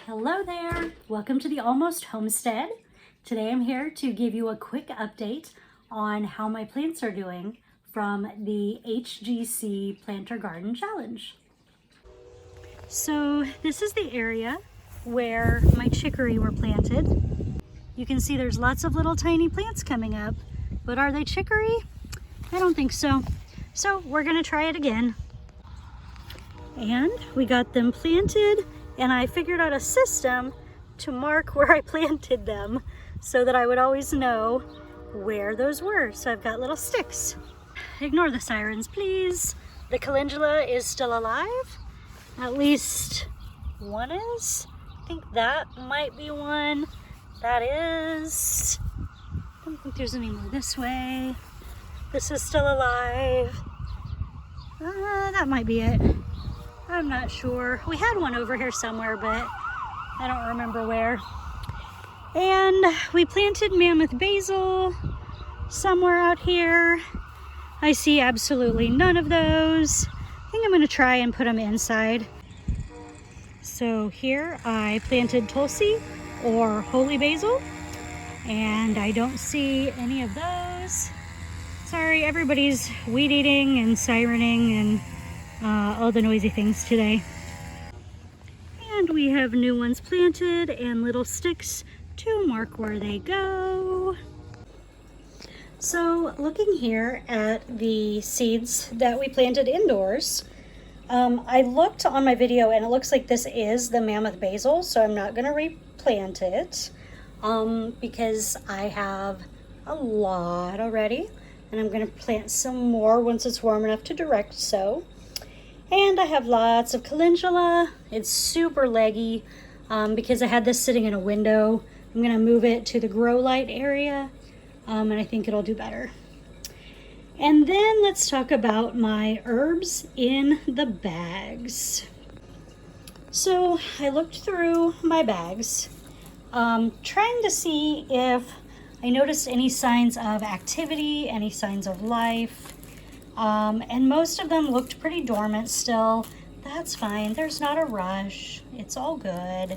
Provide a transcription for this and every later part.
Hello there, welcome to the Almost Homestead. Today I'm here to give you a quick update on how my plants are doing from the HGC Planter Garden Challenge. So this is the area where my chicory were planted. You can see there's lots of little tiny plants coming up, but are they chicory? I don't think so. So we're gonna try it again. And we got them planted, and I figured out a system to mark where I planted them so that I would always know where those were. So I've got little sticks. Ignore the sirens, please. The calendula is still alive. At least one is. I think that might be one. That is. I don't think there's any more this way. This is still alive. That might be it. I'm not sure. We had one over here somewhere, but I don't remember where. And we planted mammoth basil somewhere out here. I see absolutely none of those. I think I'm gonna try and put them inside. So here I planted tulsi or holy basil, and I don't see any of those. Sorry, everybody's weed eating and sirening and all the noisy things today. And we have new ones planted and little sticks to mark where they go. So looking here at the seeds that we planted indoors, I looked on my video and it looks like this is the mammoth basil, so I'm not gonna replant it because I have a lot already, and I'm gonna plant some more once it's warm enough to direct sow. And I have lots of calendula. It's super leggy because I had this sitting in a window. I'm gonna move it to the grow light area and I think it'll do better. And then let's talk about my herbs in the bags. So I looked through my bags, trying to see if I noticed any signs of activity, any signs of life. And most of them looked pretty dormant still. That's fine, there's not a rush, it's all good.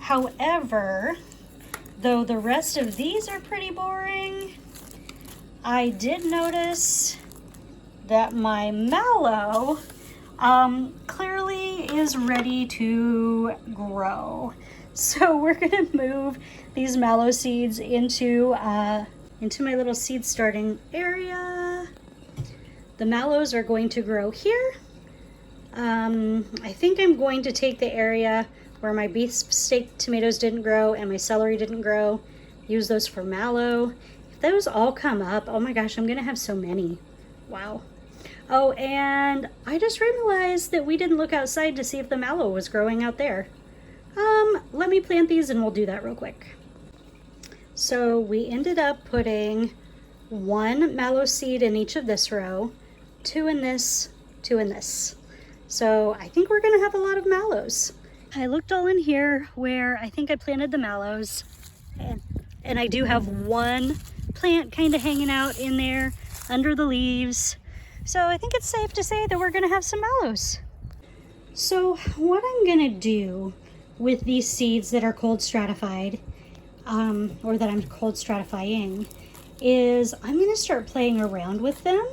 However, though the rest of these are pretty boring, I did notice that my mallow clearly is ready to grow. So we're gonna move these mallow seeds into my little seed starting area. The mallows are going to grow here. I think I'm going to take the area where my beefsteak tomatoes didn't grow and my celery didn't grow, use those for mallow. If those all come up, oh my gosh, I'm gonna have so many. Wow. Oh, and I just realized that we didn't look outside to see if the mallow was growing out there. Let me plant these and we'll do that real quick. So we ended up putting one mallow seed in each of this row, two in this, two in this. So I think we're gonna have a lot of mallows. I looked all in here where I think I planted the mallows, and I do have one plant kind of hanging out in there under the leaves. So I think it's safe to say that we're gonna have some mallows. So what I'm gonna do with these seeds that are cold stratified, or that I'm cold stratifying, is I'm going to start playing around with them.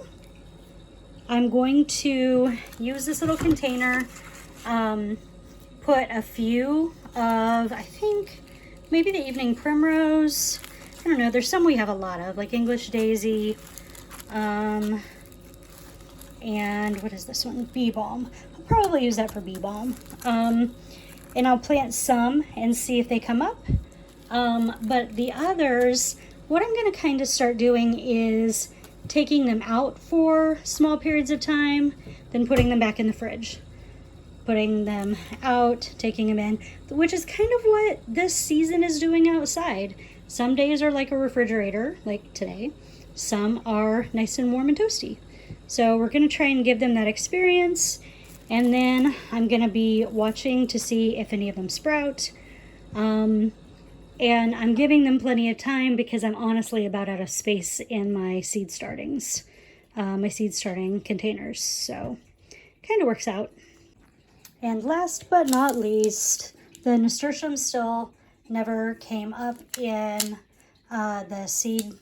I'm going to use this little container, put a few of, I think, maybe the evening primrose. I don't know, there's some we have a lot of, like English daisy, and what is this one? Bee balm. I'll probably use that for bee balm. And I'll plant some and see if they come up. But the others, what I'm going to kind of start doing is taking them out for small periods of time, then putting them back in the fridge. Putting them out, taking them in, which is kind of what this season is doing outside. Some days are like a refrigerator, like today. Some are nice and warm and toasty. So we're going to try and give them that experience. And then I'm going to be watching to see if any of them sprout. And I'm giving them plenty of time because I'm honestly about out of space in my seed starting containers. So kind of works out. And last but not least, the nasturtium still never came up in the seed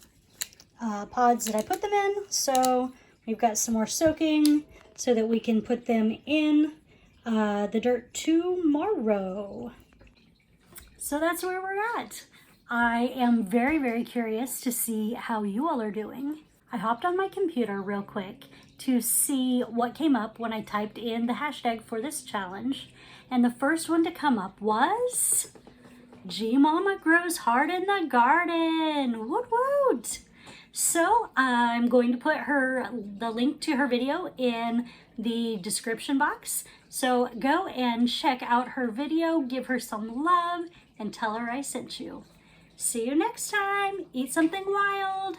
pods that I put them in. So we've got some more soaking so that we can put them in the dirt tomorrow. So that's where we're at. I am very, very curious to see how you all are doing. I hopped on my computer real quick to see what came up when I typed in the hashtag for this challenge. And the first one to come up was G Mama Grows Hard in the Garden. Woot woot! So I'm going to put the link to her video in the description box. So go and check out her video, give her some love, and tell her I sent you. See you next time. Eat something wild.